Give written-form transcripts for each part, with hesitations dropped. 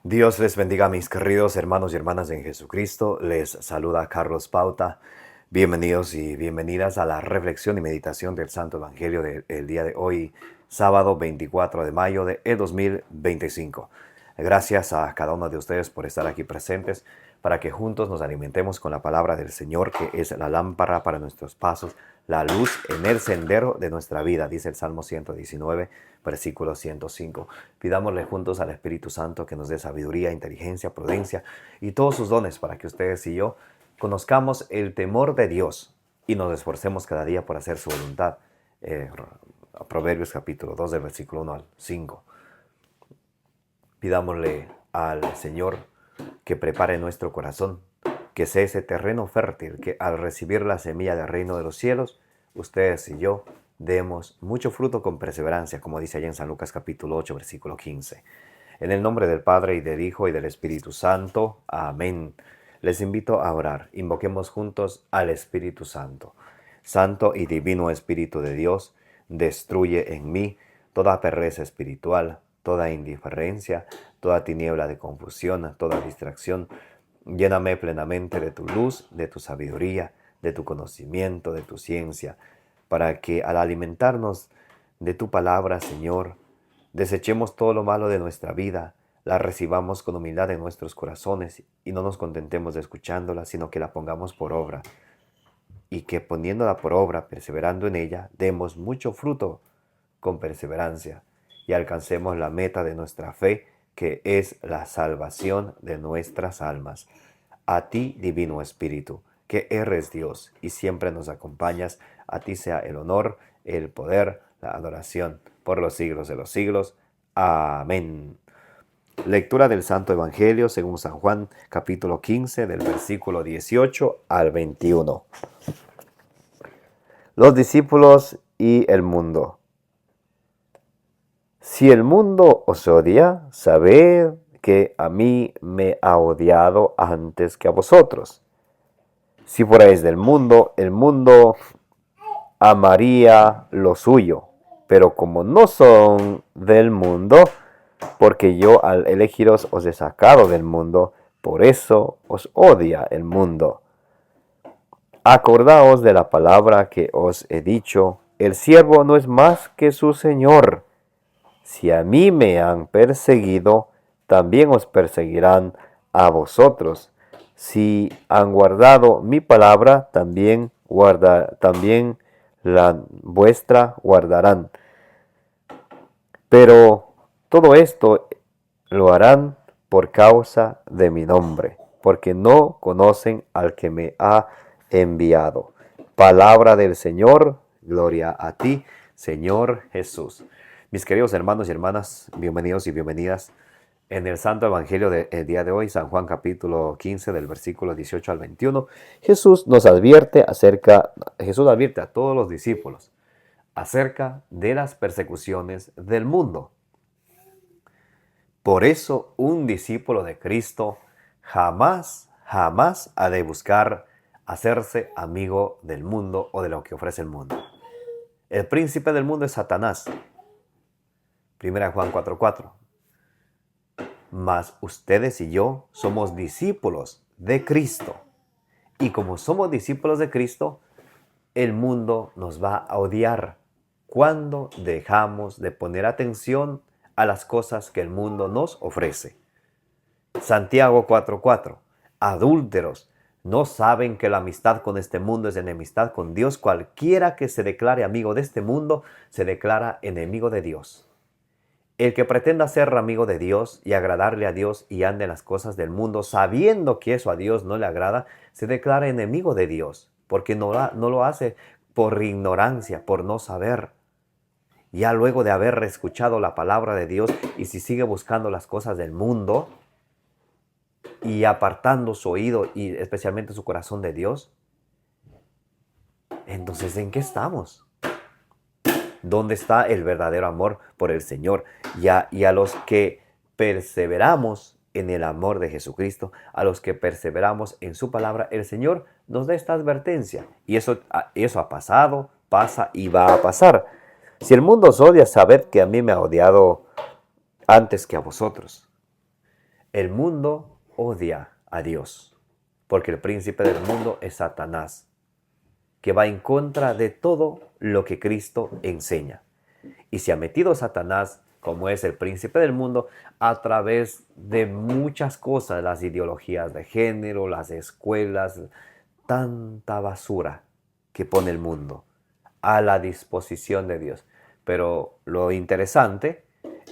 Dios les bendiga, mis queridos hermanos y hermanas en Jesucristo. Les saluda Carlos Pauta. Bienvenidos y bienvenidas a la reflexión y meditación del Santo Evangelio del día de hoy, sábado 24 de mayo de 2025. Gracias a cada uno de ustedes por estar aquí presentes para que juntos nos alimentemos con la palabra del Señor, que es la lámpara para nuestros pasos, la luz en el sendero de nuestra vida, dice el Salmo 119, versículo 105. Pidámosle juntos al Espíritu Santo que nos dé sabiduría, inteligencia, prudencia y todos sus dones para que ustedes y yo conozcamos el temor de Dios y nos esforcemos cada día por hacer su voluntad. Proverbios capítulo 2, del versículo 1 al 5. Pidámosle al Señor que prepare nuestro corazón, que sea ese terreno fértil, que al recibir la semilla del reino de los cielos, ustedes y yo demos mucho fruto con perseverancia, como dice allá en San Lucas capítulo 8, versículo 15. En el nombre del Padre, y del Hijo, y del Espíritu Santo. Amén. Les invito a orar. Invoquemos juntos al Espíritu Santo. Santo y divino Espíritu de Dios, destruye en mí toda pereza espiritual, toda indiferencia, toda tiniebla de confusión, toda distracción. Lléname plenamente de tu luz, de tu sabiduría, de tu conocimiento, de tu ciencia, para que al alimentarnos de tu palabra, Señor, desechemos todo lo malo de nuestra vida, la recibamos con humildad en nuestros corazones y no nos contentemos de escuchándola, sino que la pongamos por obra. Y que poniéndola por obra, perseverando en ella, demos mucho fruto con perseverancia y alcancemos la meta de nuestra fe, que es la salvación de nuestras almas. A ti, Divino Espíritu, que eres Dios y siempre nos acompañas, a ti sea el honor, el poder, la adoración, por los siglos de los siglos. Amén. Lectura del Santo Evangelio según San Juan, capítulo 15, del versículo 18 al 21. Los discípulos y el mundo. Si el mundo os odia, sabed que a mí me ha odiado antes que a vosotros. Si fuerais del mundo, el mundo amaría lo suyo. Pero como no son del mundo, porque yo al elegiros os he sacado del mundo, por eso os odia el mundo. Acordaos de la palabra que os he dicho, el siervo no es más que su Señor. Si a mí me han perseguido, también os perseguirán a vosotros. Si han guardado mi palabra, también la vuestra guardarán. Pero todo esto lo harán por causa de mi nombre, porque no conocen al que me ha enviado. Palabra del Señor, gloria a ti, Señor Jesús. Mis queridos hermanos y hermanas, bienvenidos y bienvenidas en el Santo Evangelio del día de hoy, San Juan capítulo 15, del versículo 18 al 21. Jesús advierte a todos los discípulos acerca de las persecuciones del mundo. Por eso un discípulo de Cristo jamás ha de buscar hacerse amigo del mundo o de lo que ofrece el mundo. El príncipe del mundo es Satanás. 1 Juan 4:4. Mas ustedes y yo somos discípulos de Cristo. Y como somos discípulos de Cristo, el mundo nos va a odiar cuando dejamos de poner atención a las cosas que el mundo nos ofrece. Santiago 4:4. Adúlteros, ¿no saben que la amistad con este mundo es enemistad con Dios? Cualquiera que se declare amigo de este mundo se declara enemigo de Dios. El que pretenda ser amigo de Dios y agradarle a Dios y ande en las cosas del mundo, sabiendo que eso a Dios no le agrada, se declara enemigo de Dios, porque no lo hace por ignorancia, por no saber. Ya luego de haber escuchado la palabra de Dios, y si sigue buscando las cosas del mundo y apartando su oído y especialmente su corazón de Dios, entonces ¿en qué estamos? ¿Dónde está el verdadero amor por el Señor? Y a los que perseveramos en el amor de Jesucristo, a los que perseveramos en su palabra, el Señor nos da esta advertencia. Y eso ha pasado, pasa y va a pasar. Si el mundo os odia, sabed que a mí me ha odiado antes que a vosotros. El mundo odia a Dios, porque el príncipe del mundo es Satanás, que va en contra de todo lo que Cristo enseña. Y se ha metido Satanás, como es el príncipe del mundo, a través de muchas cosas, las ideologías de género, las escuelas, tanta basura que pone el mundo a la disposición de Dios. Pero lo interesante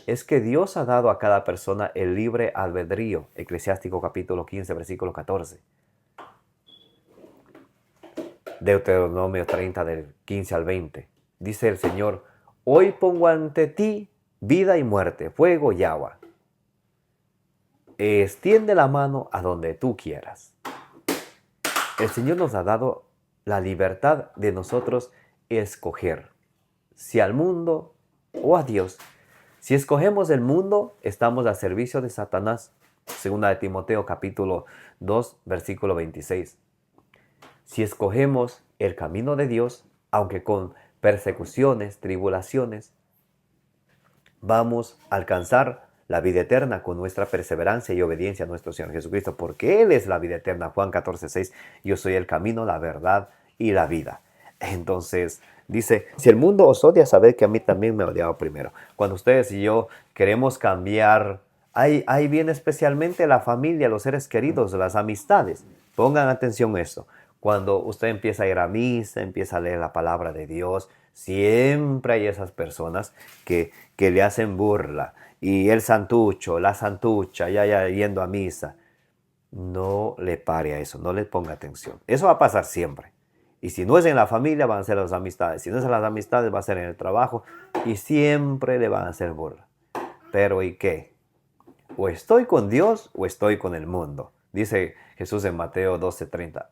es que Dios ha dado a cada persona el libre albedrío. Eclesiástico capítulo 15, versículo 14. Deuteronomio 30, del 15 al 20. Dice el Señor: hoy pongo ante ti vida y muerte, fuego y agua. Extiende la mano a donde tú quieras. El Señor nos ha dado la libertad de nosotros escoger si al mundo o a Dios. Si escogemos el mundo, estamos al servicio de Satanás. Segunda de Timoteo capítulo 2, versículo 26. Si escogemos el camino de Dios, aunque con persecuciones, tribulaciones, vamos a alcanzar la vida eterna con nuestra perseverancia y obediencia a nuestro Señor Jesucristo, porque Él es la vida eterna. Juan 14, 6, yo soy el camino, la verdad y la vida. Entonces, dice, si el mundo os odia, sabed que a mí también me ha odiado primero. Cuando ustedes y yo queremos cambiar, ahí viene especialmente la familia, los seres queridos, las amistades. Pongan atención a esto. Cuando usted empieza a ir a misa, empieza a leer la palabra de Dios, siempre hay esas personas que le hacen burla. Y el santucho, la santucha, ya yendo a misa. No le pare a eso, no le ponga atención. Eso va a pasar siempre. Y si no es en la familia, van a ser las amistades. Si no es en las amistades, va a ser en el trabajo. Y siempre le van a hacer burla. Pero ¿y qué? O estoy con Dios o estoy con el mundo. Dice Jesús en Mateo 12:30.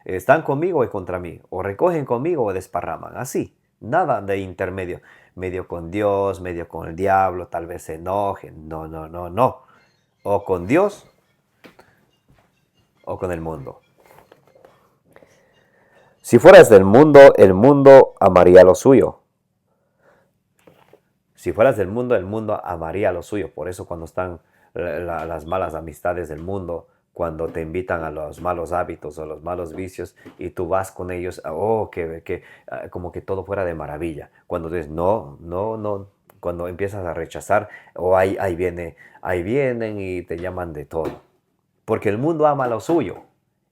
Están conmigo o contra mí. O recogen conmigo o desparraman. Así. Nada de intermedio. Medio con Dios, medio con el diablo. Tal vez se enojen. No. O con Dios o con el mundo. Si fueras del mundo, el mundo amaría lo suyo. Si fueras del mundo, el mundo amaría lo suyo. Por eso cuando están las malas amistades del mundo, cuando te invitan a los malos hábitos o los malos vicios y tú vas con ellos, como que todo fuera de maravilla. Cuando dices no, cuando empiezas a rechazar, ahí vienen y te llaman de todo. Porque el mundo ama lo suyo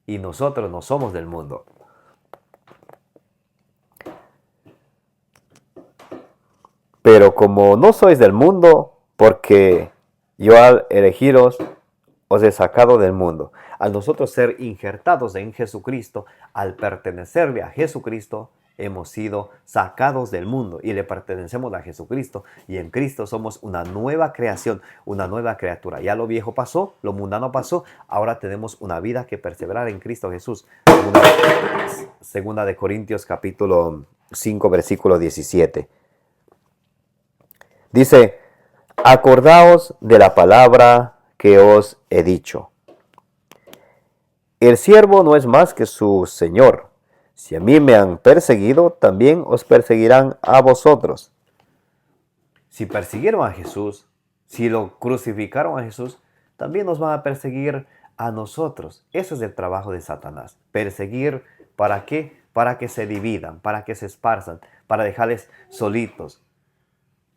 y nosotros no somos del mundo. Pero como no sois del mundo, porque yo al elegiros os he sacado del mundo. Al nosotros ser injertados en Jesucristo, al pertenecerle a Jesucristo, hemos sido sacados del mundo y le pertenecemos a Jesucristo. Y en Cristo somos una nueva creación, una nueva criatura. Ya lo viejo pasó, lo mundano pasó, ahora tenemos una vida que perseverar en Cristo Jesús. Segunda de Corintios capítulo 5, versículo 17. Dice, acordaos de la palabra que os he dicho. El siervo no es más que su Señor. Si a mí me han perseguido, también os perseguirán a vosotros. Si persiguieron a Jesús, si lo crucificaron a Jesús, también nos van a perseguir a nosotros. Eso es el trabajo de Satanás. Perseguir, ¿para qué? Para que se dividan, para que se esparzan, para dejarles solitos,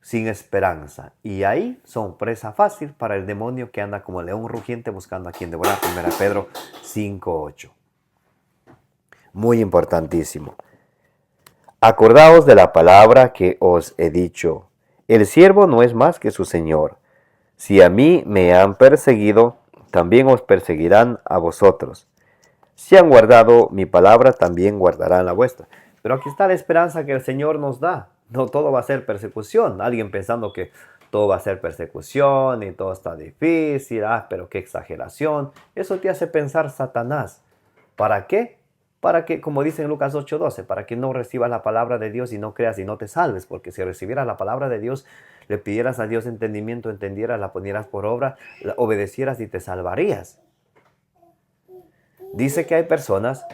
sin esperanza. Y ahí son presa fácil para el demonio que anda como león rugiente buscando a quien devorar. 1 Pedro 5:8. Muy importantísimo. Acordaos de la palabra que os he dicho. El siervo no es más que su Señor. Si a mí me han perseguido, también os perseguirán a vosotros. Si han guardado mi palabra, también guardarán la vuestra. Pero aquí está la esperanza que el Señor nos da. No todo va a ser persecución. Alguien pensando que todo va a ser persecución y todo está difícil. Pero qué exageración. Eso te hace pensar Satanás. ¿Para qué? Para que, como dice en Lucas 8:12, para que no recibas la palabra de Dios y no creas y no te salves. Porque si recibieras la palabra de Dios, le pidieras a Dios entendimiento, entendieras, la ponieras por obra, la obedecieras y te salvarías. Dice que hay personas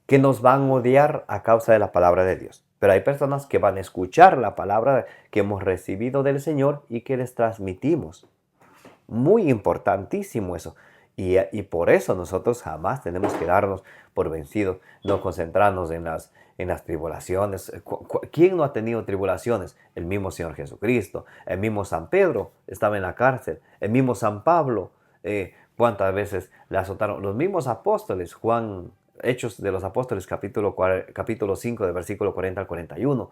que nos van a odiar a causa de la palabra de Dios. Pero hay personas que van a escuchar la palabra que hemos recibido del Señor y que les transmitimos. Muy importantísimo eso. Y por eso nosotros jamás tenemos que darnos por vencidos, no concentrarnos en las tribulaciones. ¿Quién no ha tenido tribulaciones? El mismo Señor Jesucristo, el mismo San Pedro estaba en la cárcel, el mismo San Pablo, cuántas veces le azotaron, los mismos apóstoles, Juan, Hechos de los Apóstoles, capítulo 5, del versículo 40 al 41,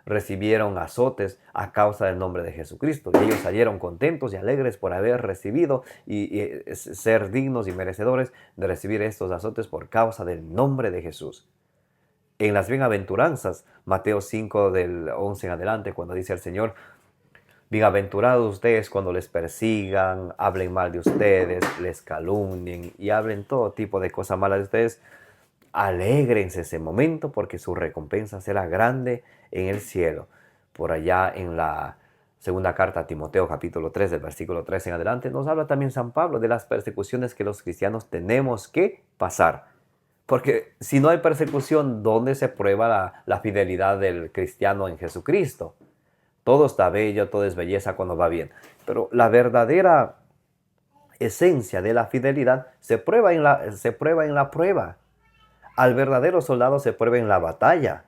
recibieron azotes a causa del nombre de Jesucristo. Y ellos salieron contentos y alegres por haber recibido y ser dignos y merecedores de recibir estos azotes por causa del nombre de Jesús. En las bienaventuranzas, Mateo 5 del 11 en adelante, cuando dice el Señor: bienaventurados ustedes cuando les persigan, hablen mal de ustedes, les calumnien y hablen todo tipo de cosas malas de ustedes. Alégrense ese momento porque su recompensa será grande en el cielo. Por allá en la segunda carta a Timoteo, capítulo 3, del versículo 3 en adelante, nos habla también San Pablo de las persecuciones que los cristianos tenemos que pasar. Porque si no hay persecución, ¿dónde se prueba la fidelidad del cristiano en Jesucristo? Todo está bello, todo es belleza cuando va bien. Pero la verdadera esencia de la fidelidad se prueba en la prueba. Al verdadero soldado se prueba en la batalla.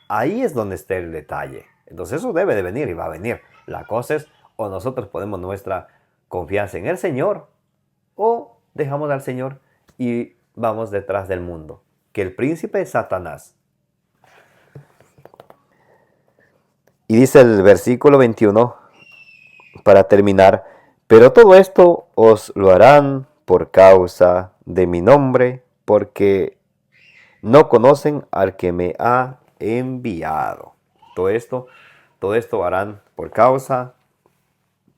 Ahí es donde está el detalle. Entonces eso debe de venir y va a venir. La cosa es, o nosotros ponemos nuestra confianza en el Señor, o dejamos al Señor y vamos detrás del mundo. Que el príncipe es Satanás. Y dice el versículo 21, para terminar: pero todo esto os lo harán por causa de mi nombre, porque no conocen al que me ha enviado. Todo esto harán por causa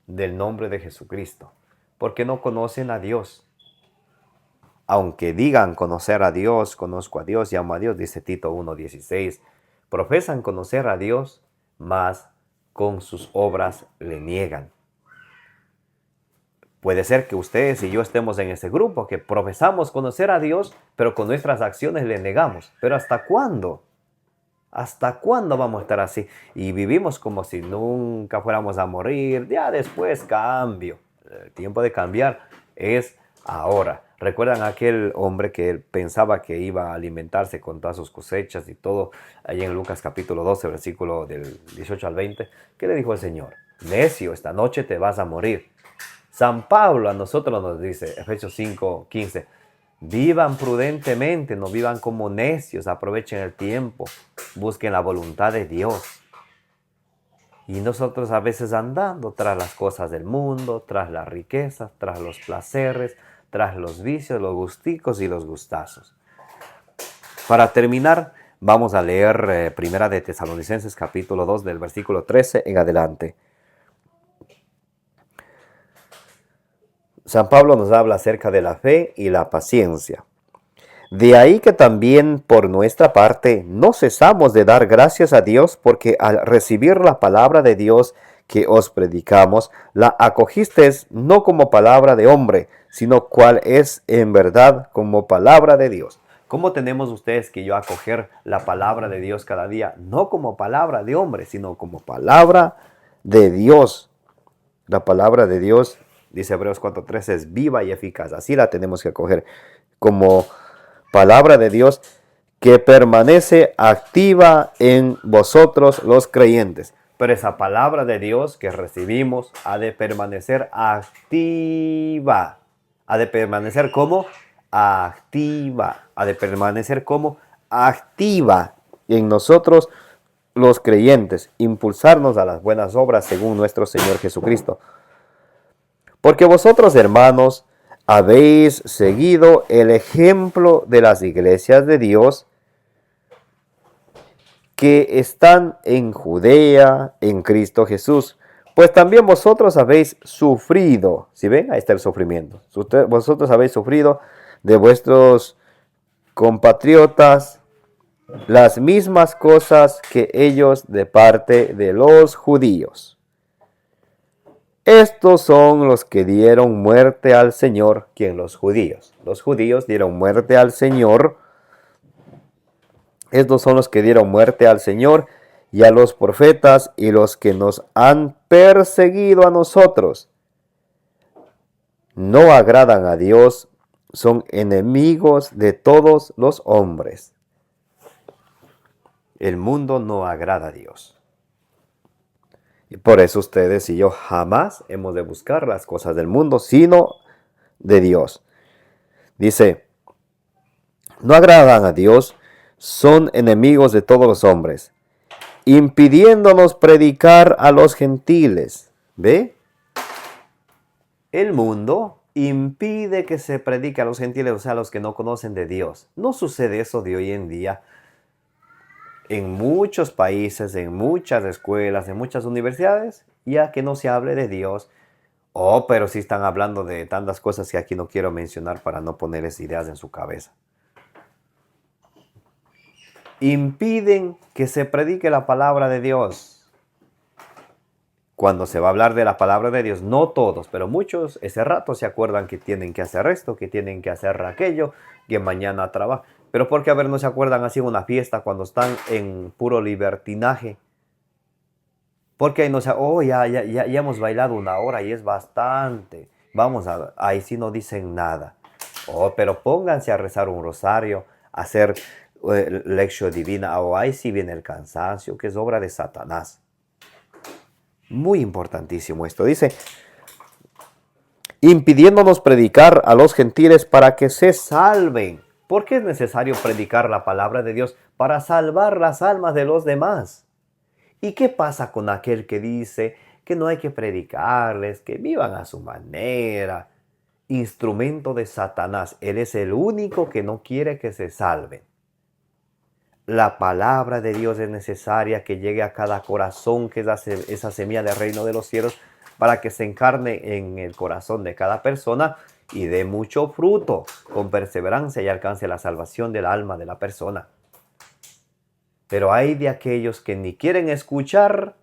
del nombre de Jesucristo, porque no conocen a Dios. Aunque digan conocer a Dios, conozco a Dios y amo a Dios, dice Tito 1:16, profesan conocer a Dios, mas con sus obras le niegan. Puede ser que ustedes y yo estemos en ese grupo, que profesamos conocer a Dios, pero con nuestras acciones le negamos. ¿Pero hasta cuándo? ¿Hasta cuándo vamos a estar así? Y vivimos como si nunca fuéramos a morir. Ya después cambio. El tiempo de cambiar es ahora. ¿Recuerdan aquel hombre que pensaba que iba a alimentarse con todas sus cosechas y todo? Ahí en Lucas capítulo 12, versículo del 18 al 20. ¿Qué le dijo el Señor? Necio, esta noche te vas a morir. San Pablo a nosotros nos dice, Efesios 5:15, vivan prudentemente, no vivan como necios, aprovechen el tiempo, busquen la voluntad de Dios. Y nosotros a veces andando tras las cosas del mundo, tras las riquezas, tras los placeres, tras los vicios, los gusticos y los gustazos. Para terminar, vamos a leer Primera de Tesalonicenses capítulo 2 del versículo 13 en adelante. San Pablo nos habla acerca de la fe y la paciencia. De ahí que también por nuestra parte no cesamos de dar gracias a Dios, porque al recibir la palabra de Dios que os predicamos, la acogisteis no como palabra de hombre, sino cual es en verdad como palabra de Dios. ¿Cómo tenemos ustedes que yo acoger la palabra de Dios cada día? No como palabra de hombre, sino como palabra de Dios. La palabra de Dios, dice Hebreos 4:13, es viva y eficaz. Así la tenemos que acoger como palabra de Dios que permanece activa en vosotros los creyentes. Pero esa palabra de Dios que recibimos ha de permanecer activa. Ha de permanecer como activa. Ha de permanecer como activa en nosotros los creyentes. Impulsarnos a las buenas obras según nuestro Señor Jesucristo. Porque vosotros, hermanos, habéis seguido el ejemplo de las iglesias de Dios que están en Judea, en Cristo Jesús. Pues también vosotros habéis sufrido. ¿Sí ven? Ahí está el sufrimiento. Vosotros habéis sufrido de vuestros compatriotas las mismas cosas que ellos de parte de los judíos. Estos son los que dieron muerte al Señor. ¿Quién? Los judíos. Los judíos dieron muerte al Señor. Estos son los que dieron muerte al Señor y a los profetas, y los que nos han perseguido a nosotros no agradan a Dios, son enemigos de todos los hombres. El mundo no agrada a Dios. Y por eso ustedes y yo jamás hemos de buscar las cosas del mundo, sino de Dios. Dice, no agradan a Dios, son enemigos de todos los hombres, impidiéndonos predicar a los gentiles. ¿Ve? El mundo impide que se predique a los gentiles, o sea, a los que no conocen de Dios. No sucede eso de hoy en día. En muchos países, en muchas escuelas, en muchas universidades, ya que no se hable de Dios. Oh, pero sí están hablando de tantas cosas que aquí no quiero mencionar para no ponerles ideas en su cabeza. Impiden que se predique la palabra de Dios. Cuando se va a hablar de la palabra de Dios, no todos, pero muchos ese rato se acuerdan que tienen que hacer esto, que tienen que hacer aquello, que mañana trabajan. Pero ¿por qué a ver no se acuerdan así una fiesta cuando están en puro libertinaje? Porque ahí no se, oh, ya hemos bailado 1 hora y es bastante. Vamos a, ahí sí no dicen nada. Oh, pero pónganse a rezar un rosario, a hacer lección divina. O ahí sí viene el cansancio, que es obra de Satanás. Muy importantísimo esto. Dice, impidiéndonos predicar a los gentiles para que se salven. ¿Por qué es necesario predicar la palabra de Dios? Para salvar las almas de los demás. ¿Y qué pasa con aquel que dice que no hay que predicarles, que vivan a su manera? Instrumento de Satanás. Él es el único que no quiere que se salven. La palabra de Dios es necesaria que llegue a cada corazón, que es esa semilla del reino de los cielos, para que se encarne en el corazón de cada persona y dé mucho fruto con perseverancia y alcance la salvación del alma de la persona. Pero hay de aquellos que ni quieren escuchar,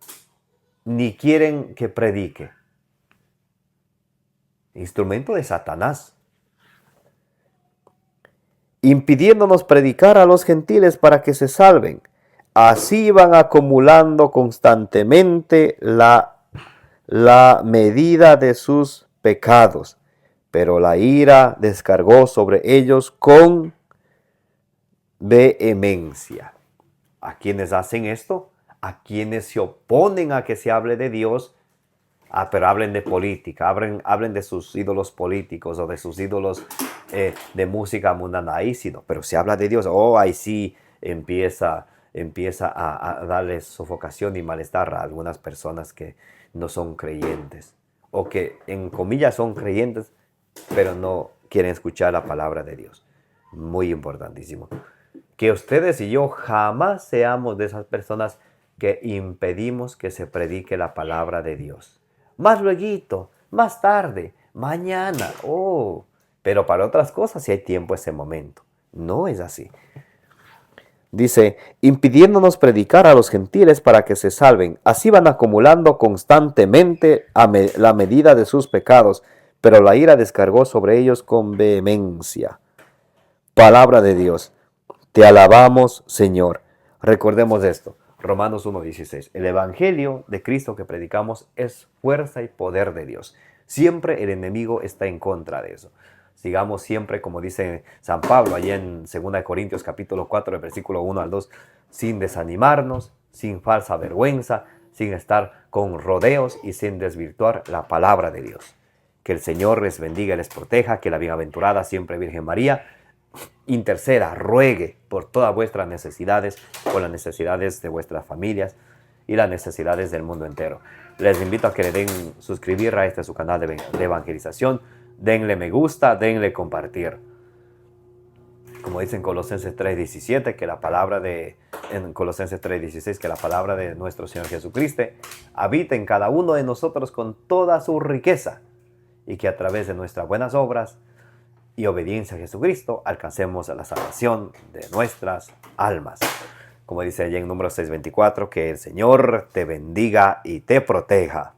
ni quieren que predique. Instrumento de Satanás. Impidiéndonos predicar a los gentiles para que se salven. Así van acumulando constantemente la medida de sus pecados. Pero la ira descargó sobre ellos con vehemencia. ¿A quienes hacen esto? A quienes se oponen a que se hable de Dios. Pero hablen de política, hablen de sus ídolos políticos o de sus ídolos de música mundana. Ahí sí no, pero se habla de Dios. Oh, ahí sí empieza a darles sofocación y malestar a algunas personas que no son creyentes. O que en comillas son creyentes, pero no quieren escuchar la palabra de Dios. Muy importantísimo. Que ustedes y yo jamás seamos de esas personas que impedimos que se predique la palabra de Dios. Más lueguito, más tarde, mañana, pero para otras cosas si hay tiempo ese momento. No es así. Dice, impidiéndonos predicar a los gentiles para que se salven. Así van acumulando constantemente la medida de sus pecados, pero la ira descargó sobre ellos con vehemencia. Palabra de Dios. Te alabamos, Señor. Recordemos esto. Romanos 1:16. El evangelio de Cristo que predicamos es fuerza y poder de Dios. Siempre el enemigo está en contra de eso. Sigamos siempre, como dice San Pablo, allá en 2 Corintios capítulo 4, el versículo 1 al 2, sin desanimarnos, sin falsa vergüenza, sin estar con rodeos y sin desvirtuar la palabra de Dios. Que el Señor les bendiga y les proteja, que la bienaventurada siempre Virgen María interceda, ruegue por todas vuestras necesidades, por las necesidades de vuestras familias y las necesidades del mundo entero. Les invito a que le den suscribir a este su canal de evangelización, denle me gusta, denle compartir. Como dice en Colosenses 3:17, que la palabra en Colosenses 3:16, que la palabra de nuestro Señor Jesucristo habita en cada uno de nosotros con toda su riqueza y que a través de nuestras buenas obras y obediencia a Jesucristo, alcancemos a la salvación de nuestras almas. Como dice allá en Números 6:24, que el Señor te bendiga y te proteja.